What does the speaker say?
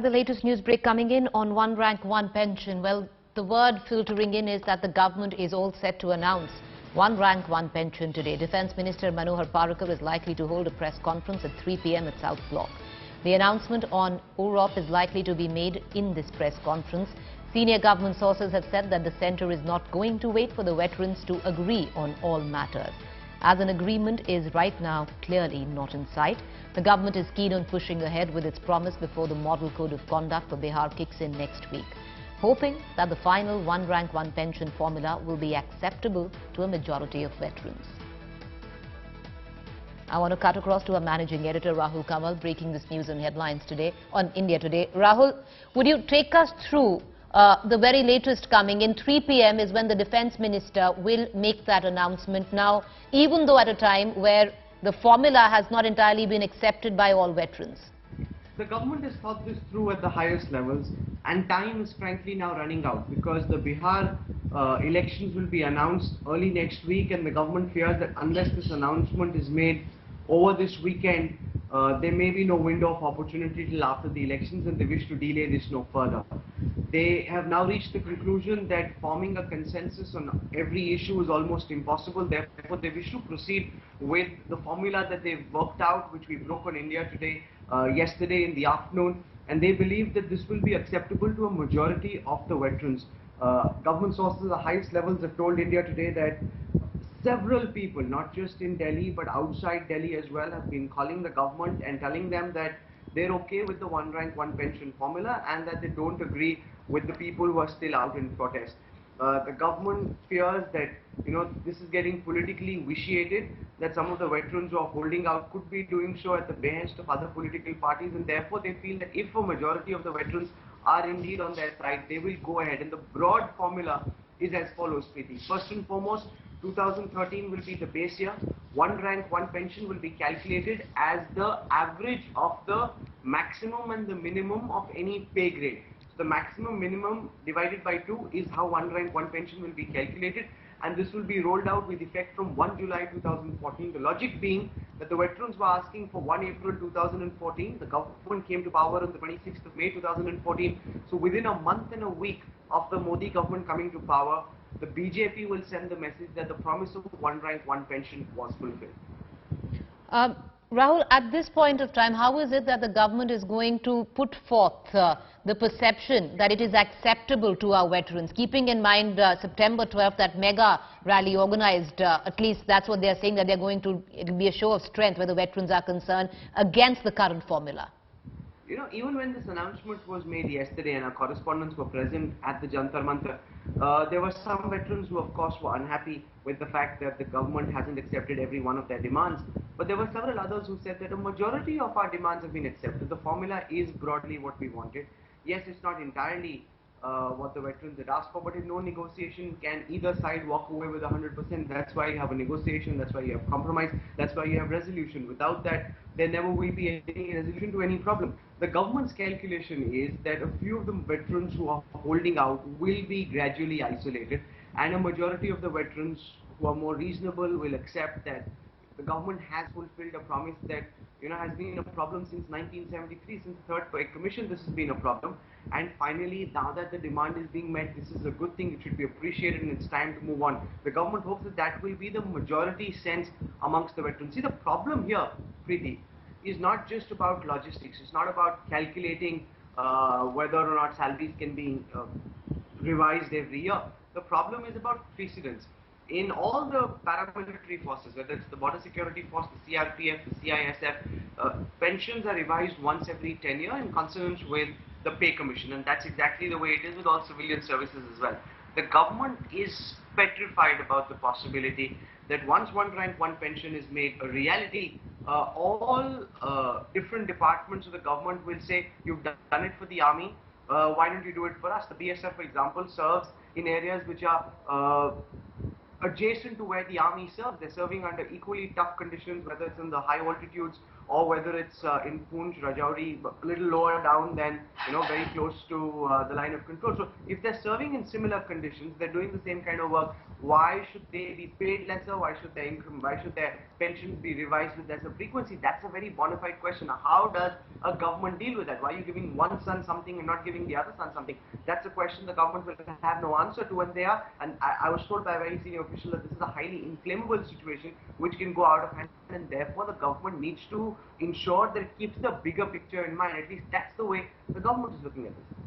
The latest news break coming in on one rank, one pension. Well, the word filtering in is that the government is all set to announce one rank, one pension today. Defence Minister Manohar Parrikar is likely to hold a press conference at 3 p.m. at South Block. The announcement on OROP is likely to be made in this press conference. Senior government sources have said that the centre is not going to wait for the veterans to agree on all matters, as an agreement is right now clearly not in sight. The government is keen on pushing ahead with its promise before the model code of conduct for Bihar kicks in next week, hoping that the final one rank, one pension formula will be acceptable to a majority of veterans. I want to cut across to our managing editor Rahul Kamal, breaking this news on headlines today on India Today. Rahul, would you take us through the very latest coming in? 3 p.m. is when the Defence Minister will make that announcement. Now, even though at a time where the formula has not entirely been accepted by all veterans. The government has thought this through at the highest levels, and time is frankly now running out because the Bihar elections will be announced early next week, and the government fears that unless this announcement is made over this weekend, there may be no window of opportunity till after the elections, and they wish to delay this no further. They have now reached the conclusion that forming a consensus on every issue is almost impossible. Therefore, they wish to proceed with the formula that they've worked out, which we broke on India Today yesterday in the afternoon, and they believe that this will be acceptable to a majority of the veterans. Government sources at the highest levels have told India Today that several people, not just in Delhi but outside Delhi as well, have been calling the government and telling them that they're okay with the one rank, one pension formula and that they don't agree with the people who are still out in protest. The government fears that, this is getting politically vitiated, that some of the veterans who are holding out could be doing so at the behest of other political parties, and therefore they feel that if a majority of the veterans are indeed on their side, they will go ahead. And the broad formula is as follows, Preeti. First and foremost, 2013 will be the base year. One rank, one pension will be calculated as the average of the maximum and the minimum of any pay grade. So the maximum minimum divided by 2 is how one rank, one pension will be calculated, and this will be rolled out with effect from 1 July 2014. The logic being that the veterans were asking for 1 April 2014. The government came to power on the 26th of May 2014. So within a month and a week of the Modi government coming to power, the BJP will send the message that the promise of one rank, one pension was fulfilled. Rahul, at this point of time, how is it that the government is going to put forth the perception that it is acceptable to our veterans, keeping in mind September 12th, that mega rally organized, at least that's what they are saying, that they're going to, it will be a show of strength where the veterans are concerned against the current formula? Even when this announcement was made yesterday and our correspondents were present at the Jantar Mantar, there were some veterans who of course were unhappy with the fact that the government hasn't accepted every one of their demands. But there were several others who said that a majority of our demands have been accepted. The formula is broadly what we wanted. Yes, it's not entirely what the veterans had asked for, but in no negotiation can either side walk away with 100%. That's why you have a negotiation, that's why you have compromise, that's why you have resolution. Without that, there never will be any resolution to any problem. The government's calculation is that a few of the veterans who are holding out will be gradually isolated, and a majority of the veterans who are more reasonable will accept that the government has fulfilled a promise that has been a problem since 1973, since the Third Pay Commission. This has been a problem, and finally, now that the demand is being met, this is a good thing. It should be appreciated, and it's time to move on. The government hopes that that will be the majority sense amongst the veterans. See, the problem here, Preeti, is not just about logistics. It's not about calculating whether or not salaries can be revised every year. The problem is about precedence. In all the paramilitary forces, whether it's the Border Security Force, the CRPF, the CISF, pensions are revised once every 10 years in consonance with the Pay Commission, and that's exactly the way it is with all civilian services as well. The government is petrified about the possibility that once one rank, one pension is made a reality, all different departments of the government will say, you've done it for the army, why don't you do it for us? The BSF, for example, serves in areas which are adjacent to where the army serves. They're serving under equally tough conditions, whether it's in the high altitudes or whether it's in Poonch, Rajouri, a little lower down than very close to the line of control. So if they're serving in similar conditions, they're doing the same kind of work, why should they be paid lesser? Why should their income, why should their pensions be revised with lesser frequency? That's a very bona fide question. Now, how does a government deal with that? Why are you giving one son something and not giving the other son something? That's a question the government will have no answer to, and they are. And I was told by a very senior official that this is a highly inflammable situation which can go out of hand, and therefore the government needs to ensure that it keeps the bigger picture in mind. At least that's the way the government is looking at this.